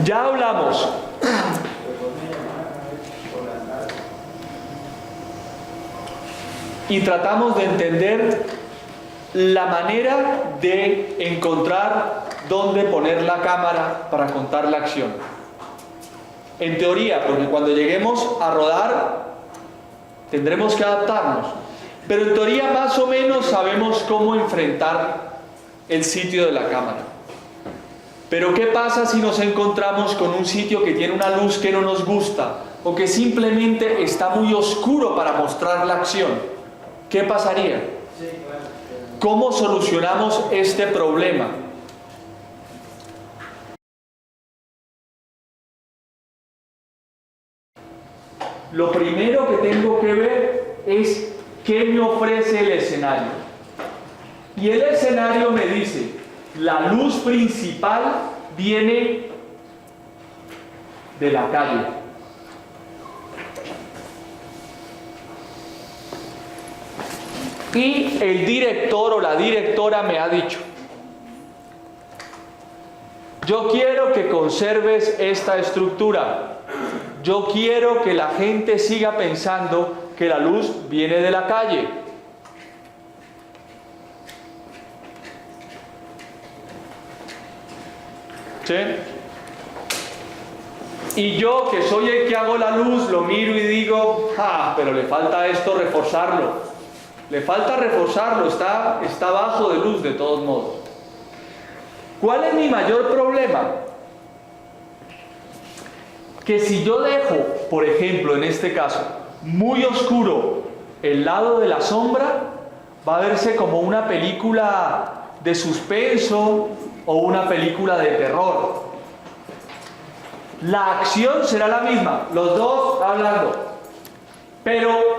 Ya hablamos y tratamos de entender la manera de encontrar dónde poner la cámara para contar la acción. En teoría, porque cuando lleguemos a rodar tendremos que adaptarnos, pero en teoría más o menos sabemos cómo enfrentar el sitio de la cámara. Pero ¿qué pasa si nos encontramos con un sitio que tiene una luz que no nos gusta o que simplemente está muy oscuro para mostrar la acción? ¿Qué pasaría? ¿Cómo solucionamos este problema? Lo primero que tengo que ver es qué me ofrece el escenario. Y el escenario me dice, la luz principal viene de la calle. Y el director o la directora me ha dicho, yo quiero que conserves esta estructura. Yo quiero que la gente siga pensando que la luz viene de la calle. ¿Sí? Y yo, que soy el que hago la luz, lo miro y digo, pero le falta esto reforzarlo. Le falta reforzarlo, está bajo de luz de todos modos. ¿Cuál es mi mayor problema? Que si yo dejo, por ejemplo, en este caso, muy oscuro el lado de la sombra, va a verse como una película de suspenso o una película de terror. La acción será la misma, los dos hablando, pero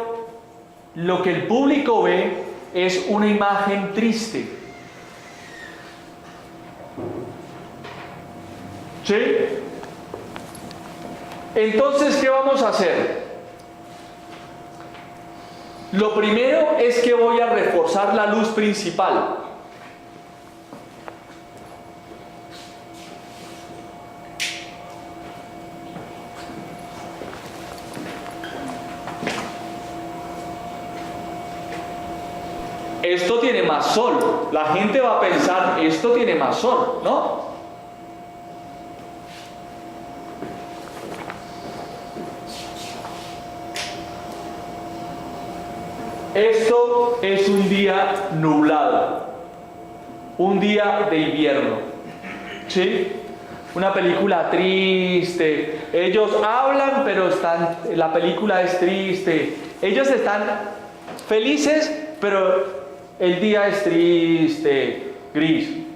lo que el público ve es una imagen triste. ¿Sí? Entonces, ¿qué vamos a hacer? Lo primero es que voy a reforzar la luz principal. Esto tiene más sol. La gente va a pensar, esto tiene más sol, ¿no? Esto es un día nublado, un día de invierno, ¿sí? Una película triste. Ellos hablan, pero la película es triste. Ellos están felices, pero el día es triste, gris.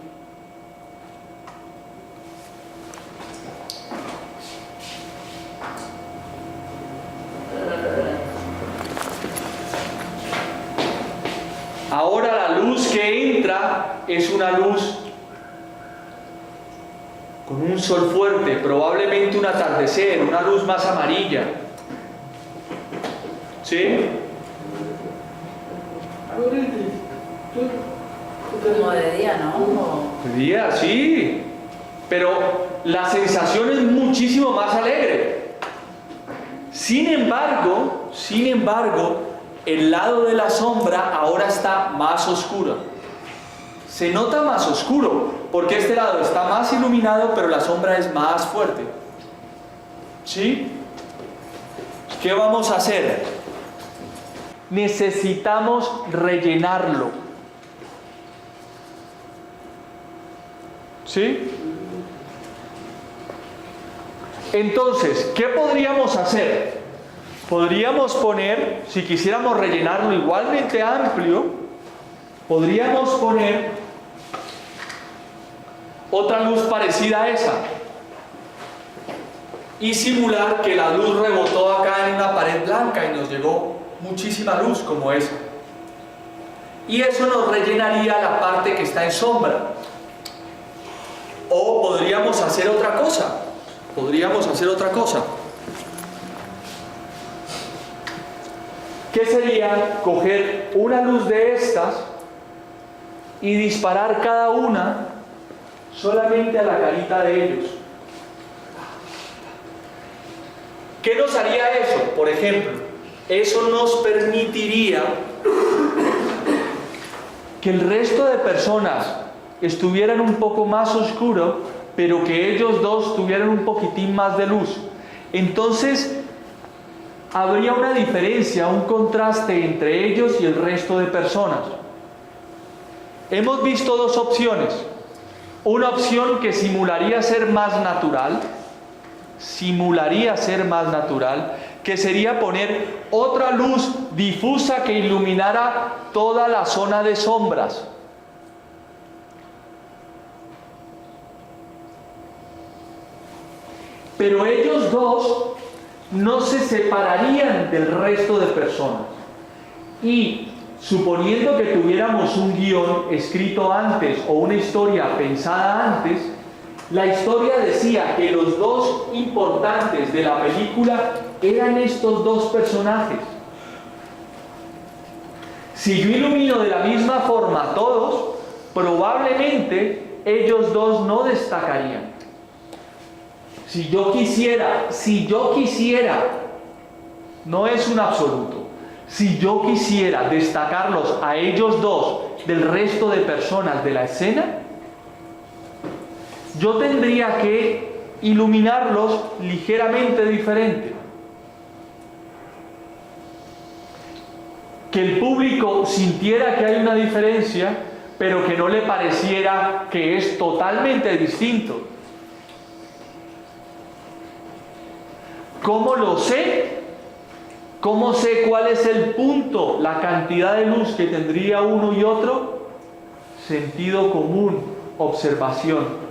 Ahora la luz que entra es una luz con un sol fuerte, probablemente un atardecer, una luz más amarilla. ¿Sí? Como de día, ¿no? De día, sí. Pero la sensación es muchísimo más alegre. Sin embargo, el lado de la sombra ahora está más oscuro. Se nota más oscuro, porque este lado está más iluminado, pero la sombra es más fuerte. ¿Sí? ¿Qué vamos a hacer? Necesitamos rellenarlo. ¿Sí? Entonces, ¿qué podríamos hacer? Podríamos poner, si quisiéramos rellenarlo igualmente amplio, podríamos poner otra luz parecida a esa y simular que la luz rebotó acá en una pared blanca y nos llegó muchísima luz como esa. Y eso nos rellenaría la parte que está en sombra. O podríamos hacer otra cosa. ¿Qué sería? Coger una luz de estas y disparar cada una solamente a la carita de ellos. ¿Qué nos haría eso? Por ejemplo, eso nos permitiría que el resto de personas estuvieran un poco más oscuro, pero que ellos dos tuvieran un poquitín más de luz. Entonces, habría una diferencia, un contraste entre ellos y el resto de personas. Hemos visto dos opciones. Una opción que simularía ser más natural, que sería poner otra luz difusa que iluminara toda la zona de sombras. Pero ellos dos no se separarían del resto de personas. Y suponiendo que tuviéramos un guión escrito antes o una historia pensada antes, la historia decía que los dos importantes de la película eran estos dos personajes. Si yo ilumino de la misma forma a todos, probablemente ellos dos no destacarían. Si yo quisiera, no es un absoluto, si yo quisiera destacarlos a ellos dos del resto de personas de la escena, yo tendría que iluminarlos ligeramente diferente. Que el público sintiera que hay una diferencia, pero que no le pareciera que es totalmente distinto. ¿Cómo lo sé? ¿Cómo sé cuál es el punto, la cantidad de luz que tendría uno y otro? Sentido común, observación.